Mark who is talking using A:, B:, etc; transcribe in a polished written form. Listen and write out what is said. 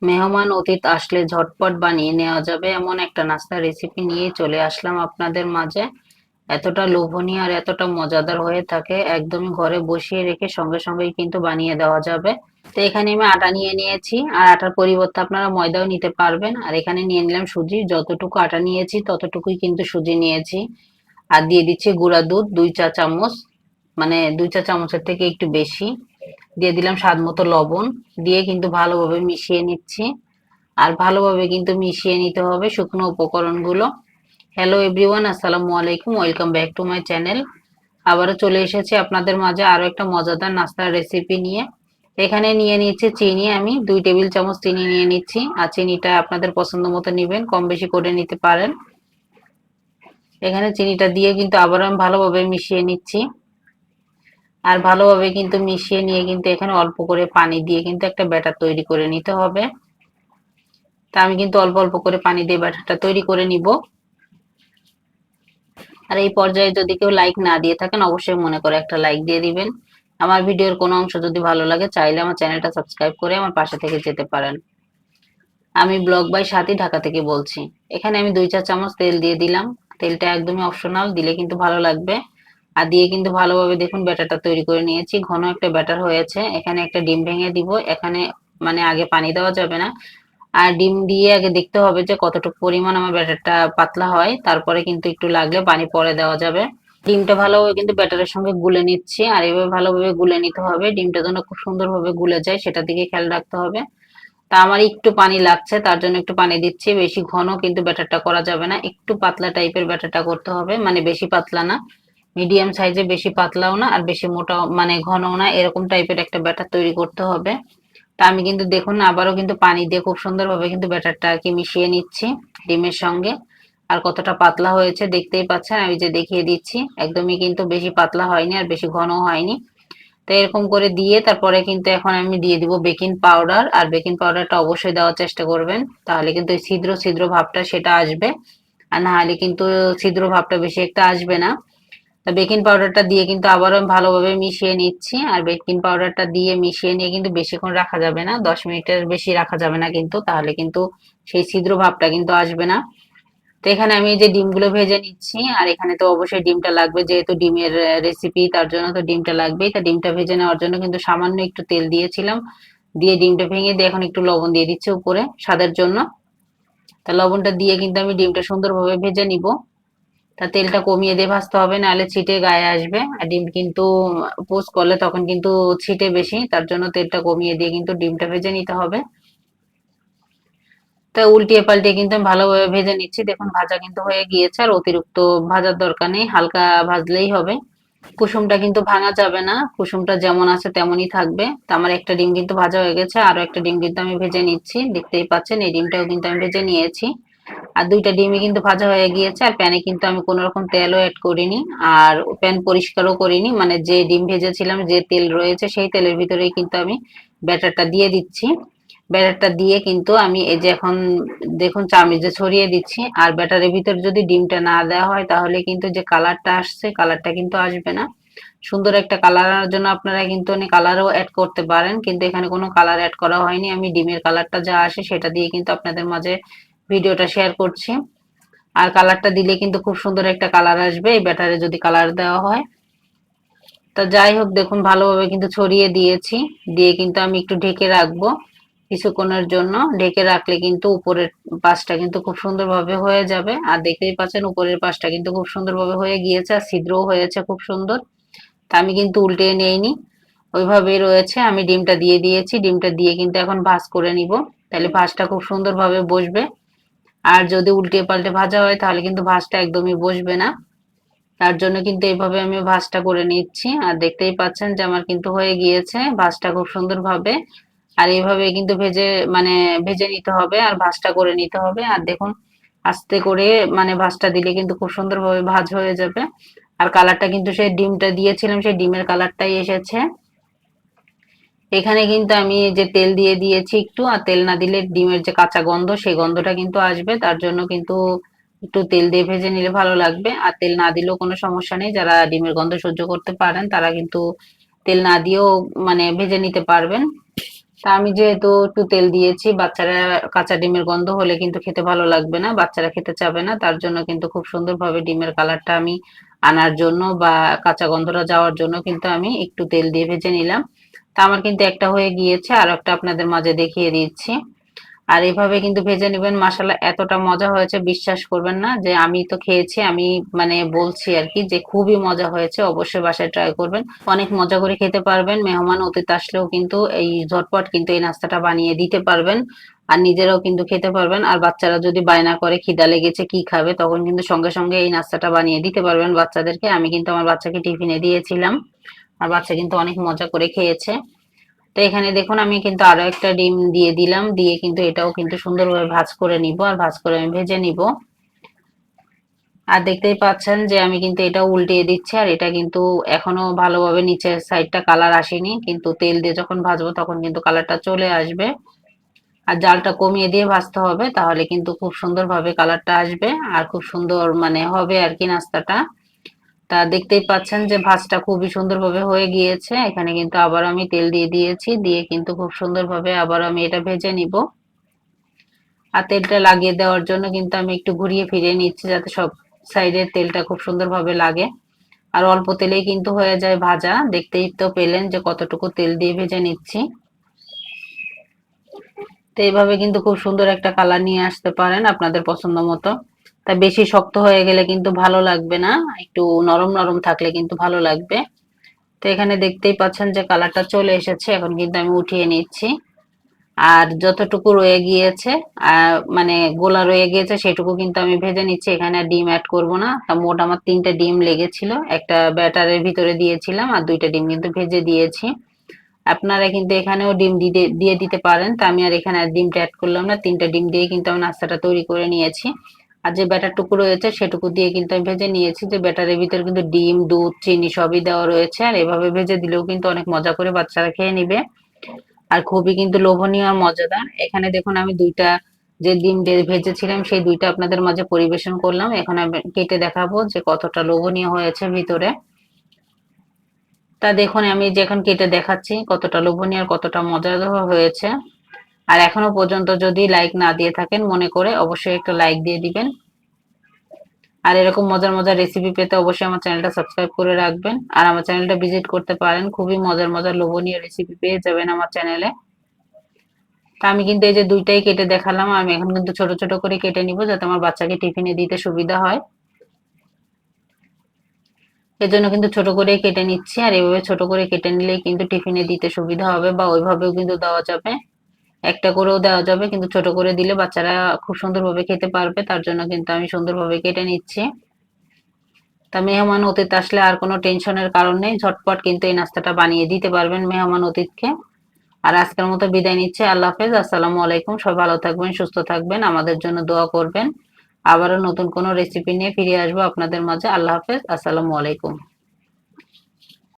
A: মেহমান অতিথি আসলে ঝটপট বানিয়ে নেওয়া যাবে এমন একটা নাস্তার রেসিপি নিয়ে চলে আসলাম আপনাদের মাঝে। এতটা লোভনীয় আর এতটা মজাদার হয়ে থাকে, একদমই ঘরে বসিয়ে রেখে সঙ্গে সঙ্গেই কিন্তু বানিয়ে দেওয়া যাবে। তো এখানে আমি আটা নিয়ে নিয়েছি, আর আটার পরিবর্তে আপনারা ময়দাও নিতে পারবেন। আর এখানে নিয়ে নিলাম সুজি, যতটুকু আটা নিয়েছি ততটুকুই কিন্তু সুজি নিয়েছি। আর দিয়ে দিচ্ছি গুঁড়া দুধ 2 চা চামচ, মানে 2 চা চামচের থেকে একটু বেশি। দিয়ে দিলাম স্বাদ মতো লবণ, দিয়ে কিন্তু ভালোভাবে মিশিয়ে নিচ্ছি। আর ভালোভাবে কিন্তু মিশিয়ে নিতে হবে শুকনো উপকরণগুলো। হ্যালো এভরিওয়ান, আসসালামু আলাইকুম, welcome back to my channel. আবারও চলে এসেছি আপনাদের মাঝে আরো একটা মজাদার নাস্তার রেসিপি নিয়ে। এখানে নিয়ে নিচ্ছি চিনি, আমি 2 টেবিল চামচ চিনি নিয়ে নিচ্ছি। আর চিনিটা আপনাদের পছন্দ মতো নেবেন, কম বেশি করে নিতে পারেন। এখানে চিনিটা দিয়ে কিন্তু আবার আমি ভালোভাবে মিশিয়ে নিচ্ছি। আর ভালোভাবে কিন্তু মিশিয়ে নিয়ে কিন্তু এখানে অল্প করে পানি দিয়ে কিন্তু একটা ব্যাটার তৈরি করে নিতে হবে। তা আমি কিন্তু অল্প অল্প করে পানি দিয়ে ব্যাটারটা তৈরি করে নিব। আর এই পর্যায়ে যদি কেউ লাইক না দিয়ে থাকেন, অবশ্যই মনে করে একটা লাইক দিয়ে দিবেন। আমার ভিডিওর কোনো অংশ যদি ভালো লাগে, চাইলে আমার চ্যানেলটা সাবস্ক্রাইব করে আমার পাশে থেকে যেতে পারেন। আমি ব্লগ বাই স্বাতী, ঢাকা থেকে বলছি। এখানে আমি 2 চা চামচ তেল দিয়ে দিলাম। তেলটা একদমই অপশনাল, দিলে কিন্তু ভালো লাগবে। আর দিয়ে কিন্তু ভালোভাবে দেখুন ব্যাটারটা তৈরি করে নিয়েছি, ঘন একটা ব্যাটার হয়েছে। এখানে একটা ডিম ভেঙে দিব। এখানে মানে আগে পানি দেওয়া যাবে না। আর ডিম দিয়ে আগে দেখতে হবে যে কতটুকু পরিমাণ আমার ব্যাটারটা পাতলা হয়, তারপরে কিন্তু একটু লাগলে পানি পরে দেওয়া যাবে। ডিমটা ভালোভাবে কিন্তু ব্যাটারের সঙ্গে গুলে নিচ্ছি, আর এভাবে ভালোভাবে গুলে নিতে হবে। ডিমটা যেন খুব সুন্দরভাবে গুলে যায় সেটার দিকে খেয়াল রাখতে হবে। তা আমার একটু পানি লাগছে, তার জন্য একটু পানি দিচ্ছি। বেশি ঘন কিন্তু ব্যাটারটা করা যাবে না, একটু পাতলা টাইপের ব্যাটারটা করতে হবে, মানে বেশি পাতলা না, মিডিয়াম সাইজে, বেশি পাতলাও না আর বেশি মোটাও মানে ঘনও না, এরকম টাইপের একটা ব্যাটার তৈরি করতে হবে। তা আমি কিন্তু দেখুন আবারও কিন্তু পানি দিয়ে খুব সুন্দরভাবে কিন্তু ব্যাটারটা আর কি মিশিয়ে নিচ্ছি ডিমের সঙ্গে। আর কতটা পাতলা হয়েছে দেখতেই পাচ্ছেন, আমি যে দেখিয়ে দিচ্ছি, একদমই কিন্তু বেশি পাতলা হয়নি আর বেশি ঘন হয়নি। তো এরকম করে দিয়ে তারপরে কিন্তু এখন আমি দিয়ে দিব বেকিং পাউডার। আর বেকিং পাউডারটা অবশ্যই দেওয়ার চেষ্টা করবেন, তাহলে কিন্তু এই ছিদ্র ছিদ্র ভাবটা সেটা আসবে। আর না হলে কিন্তু ছিদ্র ভাবটা বেশি একটা আসবে না। তা বেকিং পাউডারটা দিয়ে কিন্তু আবারও আমি ভালোভাবে মিশিয়ে নিচ্ছি। আর বেকিং পাউডারটা দিয়ে মিশিয়ে নিয়ে কিন্তু বেশিক্ষণ রাখা যাবে না, 10 মিনিটের বেশি রাখা যাবে না কিন্তু, তাহলে কিন্তু সেই ছিদ্র ভাবটা কিন্তু আসবে না। তো এখানে আমি এই যে ডিমগুলো ভেজে নিচ্ছি, আর এখানে তো অবশ্যই ডিমটা লাগবে, যেহেতু ডিমের রেসিপি, তার জন্য তো ডিমটা লাগবেই। তা ডিমটা ভেজে নেওয়ার জন্য কিন্তু সামান্য একটু তেল দিয়েছিলাম, দিয়ে ডিমটা ভেঙে দিয়ে এখন একটু লবণ দিয়ে দিচ্ছি উপরে স্বাদের জন্য। তা লবণটা দিয়ে কিন্তু আমি ডিমটা সুন্দরভাবে ভেজে নিব। তা তেলটা কমিয়ে দিয়ে ভাজতে হবে, নাহলে ছিটে গায়ে আসবে। আর ডিম কিন্তু পোস্ট করলে তখন কিন্তু ছিটে বেশি, তার জন্য তেলটা কমিয়ে দিয়ে কিন্তু ডিমটা ভেজে নিতে হবে। তা উল্টিয়ে পাল্টিয়ে কিন্তু আমি ভালোভাবে ভেজে নিচ্ছি। দেখুন ভাজা কিন্তু হয়ে গিয়েছে, আর অতিরিক্ত ভাজার দরকার নেই, হালকা ভাজলেই হবে। কুসুমটা কিন্তু ভাঙা যাবে না, কুসুমটা যেমন আছে তেমনই থাকবে। তো আমার একটা ডিম কিন্তু ভাজা হয়ে গেছে, আরো একটা ডিম কিন্তু আমি ভেজে নিচ্ছি, দেখতেই পাচ্ছেন এই ডিমটাও কিন্তু আমি ভেজে নিয়েছি। আর 2টা ডিমই কিন্তু ভাজা হয়ে গিয়েছে, আর প্যানে কিন্তু আমি কোনো রকম তেলও অ্যাড করিনি। আর প্যান পরিষ্কারও করিনি, মানে যে ডিম ভেজেছিলাম যে তেল রয়েছে সেই তেলের ভিতরেই কিন্তু আমি ব্যাটারটা দিয়ে দিচ্ছি। ব্যাটারটা দিয়ে কিন্তু আমি এই যে এখন দেখুন চামচে ছড়িয়ে দিচ্ছি। আর ব্যাটারের ভিতর যদি ডিমটা না দেওয়া হয়, তাহলে কিন্তু যে কালারটা আসছে, কালারটা কিন্তু আসবে না। সুন্দর একটা কালার আনার জন্য আপনারা কিন্তু কালারও অ্যাড করতে পারেন, কিন্তু এখানে কোনো কালার অ্যাড করা হয়নি। আমি ডিমের কালারটা যা আসে সেটা দিয়ে কিন্তু আপনাদের মাঝে ভিডিওটা শেয়ার করছি। আর কালারটা দিলে কিন্তু খুব সুন্দর একটা কালার আসবে এই ব্যাটারে যদি কালার দেওয়া হয়। তা যাই হোক, দেখুন ভালোভাবে কিন্তু ছড়িয়ে দিয়েছি, দিয়ে কিন্তু আমি একটু ঢেকে রাখবো কিছুক্ষণের জন্য। ঢেকে রাখলে কিন্তু উপরের পাশটা কিন্তু খুব সুন্দরভাবে হয়ে যাবে। আর দেখতেই পাচ্ছেন উপরের পাশটা কিন্তু খুব সুন্দরভাবে হয়ে গিয়েছে, আর ছিদ্রও হয়েছে খুব সুন্দর। তা আমি কিন্তু উল্টে নেইনি, ওইভাবেই রয়েছে। আমি ডিমটা দিয়ে দিয়েছি, ডিমটা দিয়ে কিন্তু এখন ভাঁজ করে নিব, তাহলে ভাঁজটা খুব সুন্দরভাবে বসবে। আর যদি উল্টে পাল্টে ভাজা হয়, তাহলে কিন্তু ভাঁজটা একদমই বসবে না। তার জন্য কিন্তু এইভাবে আমি ভাঁজটা করে নিচ্ছি। আর দেখতেই পাচ্ছেন যে আমার কিন্তু হয়ে গিয়েছে ভাঁজটা খুব সুন্দরভাবে। আর এইভাবে কিন্তু মানে ভেজে নিতে হবে আর ভাঁজটা করে নিতে হবে। আর দেখুন আস্তে করে মানে ভাঁজটা দিলে কিন্তু খুব সুন্দরভাবে ভাঁজ হয়ে যাবে। আর কালারটা কিন্তু সেই ডিমটা দিয়েছিলাম সেই ডিমের কালারটাই এসেছে। এখানে কিন্তু আমি যে তেল দিয়ে দিয়েছি একটু, আর তেল না দিলে ডিমের যে কাঁচা গন্ধ সেই গন্ধটা কিন্তু আসবে, তার জন্য কিন্তু একটু তেল দিয়ে ভেজে নিলে ভালো লাগবে। আর তেল না দিলেও কোনো সমস্যা নেই, যারা ডিমের গন্ধ সহ্য করতে পারেন তারা কিন্তু তেল না দিয়েও মানে ভেজে নিতে পারবেন। তা আমি যেহেতু একটু তেল দিয়েছি, বাচ্চারা কাঁচা ডিমের গন্ধ হলে কিন্তু খেতে ভালো লাগবে না, বাচ্চারা খেতে চাবে না। তার জন্য কিন্তু খুব সুন্দরভাবে ডিমের কালারটা আমি আনার জন্য বা কাঁচা গন্ধটা যাওয়ার জন্য কিন্তু আমি একটু তেল দিয়ে ভেজে নিলাম। তা আমার কিন্তু একটা হয়ে গিয়েছে, আর একটা আপনাদের মাঝে দেখিয়ে দিচ্ছি। আর এভাবে কিন্তু ভেজে নেবেন, মাশাআল্লাহ এতটা মজা হয়েছে বিশ্বাস করবেন না। যে আমি তো খেয়েছি, আমি মানে বলছি আর কি যে খুবই মজা হয়েছে। অবশ্যই বাসায় ট্রাই করবেন, অনেক মজা করে খেতে পারবেন। মেহমান অতিথি আসলেও কিন্তু এই ঝটপট কিন্তু এই নাস্তাটা বানিয়ে দিতে পারবেন, আর নিজেরাও কিন্তু খেতে পারবেন। আর বাচ্চারা যদি বায়না করে খিদা লেগেছে কি খাবে, তখন কিন্তু সঙ্গে সঙ্গে এই নাস্তাটা বানিয়ে দিতে পারবেন বাচ্চাদেরকে। আমি কিন্তু আমার বাচ্চাকে টিফিনে দিয়েছিলাম, আর বাচ্চা কিন্তু অনেক মজা করে খেয়েছে। তো এখানে দেখুন আমি কিন্তু আরো একটা ডিম দিয়ে দিলাম, দিয়ে কিন্তু এটাও কিন্তু সুন্দরভাবে ভাজ করে নিব, আর ভাজ করে আমি ভেজে নিব। আর দেখতেই পাচ্ছেন যে আমি কিন্তু এটা উল্টিয়ে দিচ্ছি, আর এটা কিন্তু এখনো ভালোভাবে নিচের সাইডটা কালার আসেনি, কিন্তু তেল দিয়ে যখন ভাজবো তখন কিন্তু কালারটা চলে আসবে। আর জালটা কমিয়ে দিয়ে ভাজতে হবে, তাহলে কিন্তু খুব সুন্দরভাবে কালারটা আসবে, আর খুব সুন্দর মানে হবে আর কি নাস্তাটা। তা দেখতেই পাচ্ছেন যে ভাজটা খুবই সুন্দরভাবে হয়ে গিয়েছে। এখানে কিন্তু আবার আমি তেল দিয়ে দিয়েছি, দিয়ে কিন্তু খুব সুন্দরভাবে আবার আমি এটা ভেজে নিব। আর তেলটা লাগিয়ে দেওয়ার জন্য কিন্তু আমি একটু ঘুরিয়ে ফিরিয়ে নিচ্ছি, যাতে সব সাইডের তেলটা খুব সুন্দরভাবে লাগে। আর অল্প তেলেই কিন্তু হয়ে যায় ভাজা, দেখতেই তো পেলেন যে কতটুকু তেল দিয়ে ভেজে নিচ্ছি। তো এইভাবে কিন্তু খুব সুন্দর একটা কালার নিয়ে আসতে পারেন আপনাদের পছন্দ মতো। তা বেশি শক্ত হয়ে গেলে কিন্তু ভালো লাগবে না, একটু নরম নরম থাকলে কিন্তু ভালো লাগবে। তো এখানে দেখতেই পাচ্ছেন যে কালারটা চলে এসেছে, এখন কিন্তু আমি উঠিয়ে নিচ্ছি। আর যতটুকু রয়ে গিয়েছে মানে গোলা রয়ে গিয়েছে সেটুকু কিন্তু আমি ভেজে নিচ্ছি, এখানে আর ডিম অ্যাড করব না। তা মোট আমার 3টে ডিম লেগেছিল, একটা ব্যাটারের ভিতরে দিয়েছিলাম, আর 2টা ডিম কিন্তু ভেজে দিয়েছি। আপনারা কিন্তু এখানেও ডিম দিয়ে দিতে পারেন। তা আমি আর এখানে আর ডিমটা অ্যাড করলাম না, 3টা ডিম দিয়ে কিন্তু আমি নাস্তাটা তৈরি করে নিয়েছি। আর যে ব্যাটারটুকু রয়েছে সেটুকু দিয়ে কিন্তু আমি ভেজে নিয়েছি। যে ব্যাটারের ভিতরে কিন্তু ডিম, দুধ, চিনি সবই দেওয়া রয়েছে, আর এভাবে ভেজে দিলেও কিন্তু অনেক মজা করে বাচ্চারা খেয়ে নিবে, আর খুবই কিন্তু লোভনীয় আর মজাদার। এখানে দেখুন আমি 2টা যে ডিম ভেজেছিলাম সেই 2টা আপনাদের মাঝে পরিবেশন করলাম। এখন আমি কেটে দেখাবো যে কতটা লোভনীয় হয়েছে ভিতরে। তা দেখুন আমি যে এখন কেটে দেখাচ্ছি কতটা লোভনীয় আর কতটা মজাদার হয়েছে। আর এখনো পর্যন্ত যদি লাইক না দিয়ে থাকেন, মনে করে অবশ্যই একটা লাইক দিয়ে দিবেন। আর এরকম মজার মজার রেসিপি পেতে অবশ্যই আমার চ্যানেলটা সাবস্ক্রাইব করে রাখবেন, আর আমার চ্যানেলটা ভিজিট করতে পারেন। খুবই মজার মজার লোভনীয় রেসিপি পেয়ে যাবেন আমার চ্যানেলে। তা আমি কিন্তু এই যে 2টাই কেটে দেখালাম, আমি এখন কিন্তু ছোট ছোট করে কেটে নিব, যাতে আমার বাচ্চাকে টিফিনে দিতে সুবিধা হয়। এজন্য কিন্তু ছোট করে কেটে নিচ্ছি, আর এভাবে ছোট করে কেটে নিলেই কিন্তু টিফিনে দিতে সুবিধা হবে, বা ওইভাবেও কিন্তু দেওয়া যাবে, একটা করেও দেওয়া যাবে, কিন্তু ছোট করে দিলে বাচ্চারা খুব সুন্দরভাবে খেতে পারবে। তার জন্য কিন্তু আমি সুন্দরভাবে কেটে নিচ্ছি। তা মেহমান অতিথি আসলে আর কোনো টেনশনের কারণ নেই, ঝটপট কিন্তু এই নাস্তাটা বানিয়ে দিতে পারবেন মেহমান অতিথিকে। আর আজকের মতো বিদায় নিচ্ছি, আল্লাহ হাফেজ, আসসালামু আলাইকুম। সবাই ভালো থাকবেন, সুস্থ থাকবেন, আমাদের জন্য দোয়া করবেন। আবারও নতুন কোনো রেসিপি নিয়ে ফিরে আসবো আপনাদের মাঝে। আল্লাহ হাফেজ, আসসালামু আলাইকুম।